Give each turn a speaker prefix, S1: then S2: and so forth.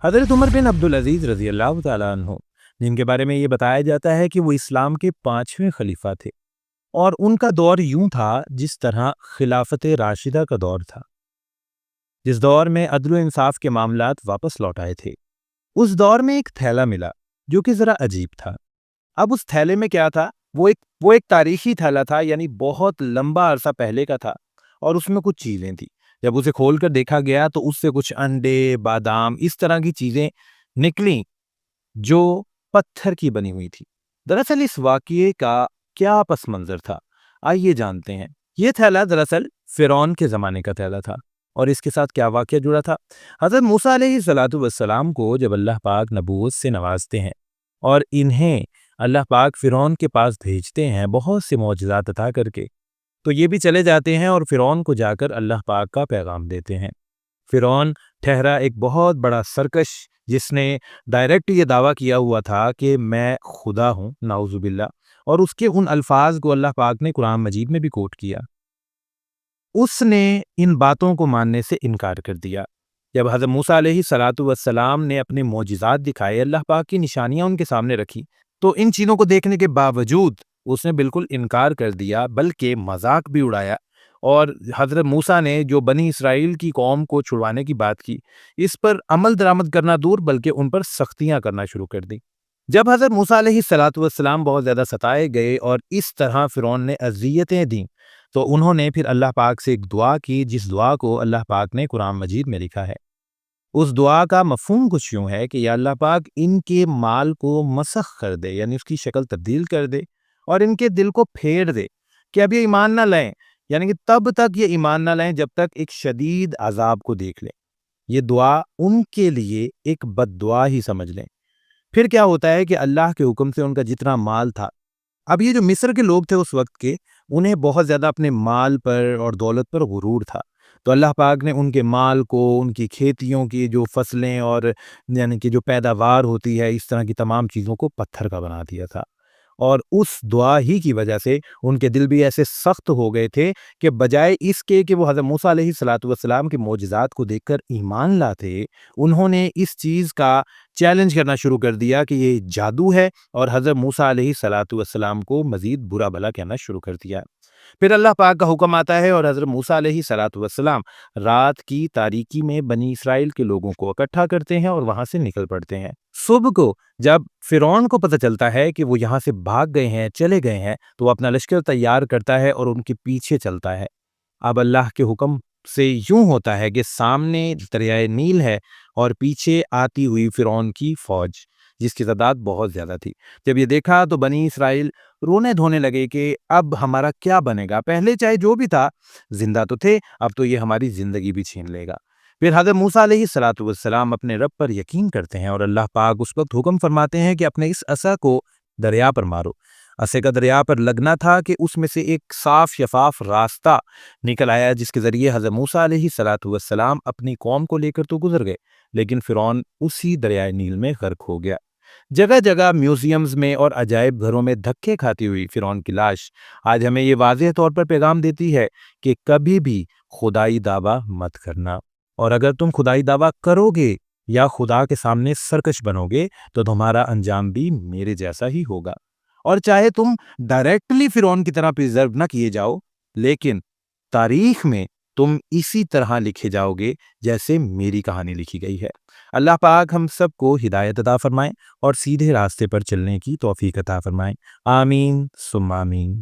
S1: حضرت عمر بن عبدالعزیز رضی اللہ تعالیٰ عنہ، جن کے بارے میں یہ بتایا جاتا ہے کہ وہ اسلام کے 5ویں خلیفہ تھے، اور ان کا دور یوں تھا جس طرح خلافت راشدہ کا دور تھا، جس دور میں عدل و انصاف کے معاملات واپس لوٹ آئے تھے۔ اس دور میں ایک تھیلا ملا جو کہ ذرا عجیب تھا۔ اب اس تھیلے میں کیا تھا؟ وہ ایک تاریخی تھیلا تھا، یعنی بہت لمبا عرصہ پہلے کا تھا، اور اس میں کچھ چیزیں تھیں۔ جب اسے کھول کر دیکھا گیا تو اس سے کچھ انڈے، بادام، اس طرح کی چیزیں نکلیں جو پتھر کی بنی ہوئی تھی۔ دراصل اس واقعے کا کیا پس منظر تھا، آئیے جانتے ہیں۔ یہ تھیلا دراصل فرعون کے زمانے کا تھیلا تھا، اور اس کے ساتھ کیا واقعہ جڑا تھا؟ حضرت موسیٰ علیہ السلام کو جب اللہ پاک نبوت سے نوازتے ہیں اور انہیں اللہ پاک فرعون کے پاس بھیجتے ہیں بہت سے معجزات عطا کر کے، تو یہ بھی چلے جاتے ہیں اور فرعون کو جا کر اللہ پاک کا پیغام دیتے ہیں۔ فرعون ٹھہرا ایک بہت بڑا سرکش، جس نے ڈائریکٹ یہ دعویٰ کیا ہوا تھا کہ میں خدا ہوں، نعوذ باللہ، اور اس کے ان الفاظ کو اللہ پاک نے قرآن مجید میں بھی کوٹ کیا۔ اس نے ان باتوں کو ماننے سے انکار کر دیا۔ جب حضرت موسیٰ علیہ السلام نے اپنے معجزات دکھائے، اللہ پاک کی نشانیاں ان کے سامنے رکھی، تو ان چیزوں کو دیکھنے کے باوجود اس نے بالکل انکار کر دیا، بلکہ مذاق بھی اڑایا۔ اور حضرت موسیٰ نے جو بنی اسرائیل کی قوم کو چھڑوانے کی بات کی، اس پر عمل درآمد کرنا دور، بلکہ ان پر سختیاں کرنا شروع کر دی۔ جب حضرت موسیٰ علیہ السلام بہت زیادہ ستائے گئے اور اس طرح فرعون نے اذیتیں دیں، تو انہوں نے پھر اللہ پاک سے ایک دعا کی، جس دعا کو اللہ پاک نے قرآن مجید میں لکھا ہے۔ اس دعا کا مفہوم کچھ یوں ہے کہ یا اللہ پاک ان کے مال کو مسخ کر دے، یعنی اس کی شکل تبدیل کر دے، اور ان کے دل کو پھیر دے کہ اب یہ ایمان نہ لائیں، یعنی کہ تب تک یہ ایمان نہ لائیں جب تک ایک شدید عذاب کو دیکھ لیں۔ یہ دعا ان کے لیے ایک بد دعا ہی سمجھ لیں۔ پھر کیا ہوتا ہے کہ اللہ کے حکم سے ان کا جتنا مال تھا، اب یہ جو مصر کے لوگ تھے اس وقت کے، انہیں بہت زیادہ اپنے مال پر اور دولت پر غرور تھا، تو اللہ پاک نے ان کے مال کو، ان کی کھیتیوں کی جو فصلیں اور یعنی کہ جو پیداوار ہوتی ہے، اس طرح کی تمام چیزوں کو پتھر کا بنا دیا تھا۔ اور اس دعا ہی کی وجہ سے ان کے دل بھی ایسے سخت ہو گئے تھے کہ بجائے اس کے کہ وہ حضرت موسیٰ علیہ السلام کے معجزات کو دیکھ کر ایمان لاتے، انہوں نے اس چیز کا چیلنج کرنا شروع کر دیا کہ یہ جادو ہے، اور حضرت موسیٰ علیہ السلام کو مزید برا بھلا کہنا شروع کر دیا۔ پھر اللہ پاک کا حکم آتا ہے اور حضرت موسیٰ علیہ السلام رات کی تاریکی میں بنی اسرائیل کے لوگوں کو اکٹھا کرتے ہیں اور وہاں سے نکل پڑتے ہیں۔ صبح کو جب فرعون کو پتہ چلتا ہے کہ وہ یہاں سے بھاگ گئے ہیں، چلے گئے ہیں، تو وہ اپنا لشکر تیار کرتا ہے اور ان کے پیچھے چلتا ہے۔ اب اللہ کے حکم سے یوں ہوتا ہے کہ سامنے دریائے نیل ہے اور پیچھے آتی ہوئی فرعون کی فوج، جس کی تعداد بہت زیادہ تھی۔ جب یہ دیکھا تو بنی اسرائیل رونے دھونے لگے کہ اب ہمارا کیا بنے گا، پہلے چاہے جو بھی تھا زندہ تو تھے، اب تو یہ ہماری زندگی بھی چھین لے گا۔ پھر حضرت موسیٰ علیہ السلام اپنے رب پر یقین کرتے ہیں، اور اللہ پاک اس وقت حکم فرماتے ہیں کہ اپنے اس عصا کو دریا پر مارو۔ عصے کا دریا پر لگنا تھا کہ اس میں سے ایک صاف شفاف راستہ نکل آیا، جس کے ذریعے حضرت موسیٰ علیہ السلام اپنی قوم کو لے کر تو گزر گئے، لیکن فرعون اسی دریائے نیل میں غرق ہو گیا۔ جگہ جگہ میوزیمز میں اور عجائب گھروں میں دھکے کھاتی ہوئی فرعون کی لاش آج ہمیں یہ واضح طور پر پیغام دیتی ہے کہ کبھی بھی خدائی دعویٰ مت کرنا، اور اگر تم خدائی دعویٰ کرو گے یا خدا کے سامنے سرکش بنو گے تو تمہارا انجام بھی میرے جیسا ہی ہوگا۔ اور چاہے تم ڈائریکٹلی فرعون کی طرح پریزرو نہ کیے جاؤ، لیکن تاریخ میں تم اسی طرح لکھے جاؤ گے جیسے میری کہانی لکھی گئی ہے۔ اللہ پاک ہم سب کو ہدایت عطا فرمائیں اور سیدھے راستے پر چلنے کی توفیق عطا فرمائیں۔ آمین ثم آمین۔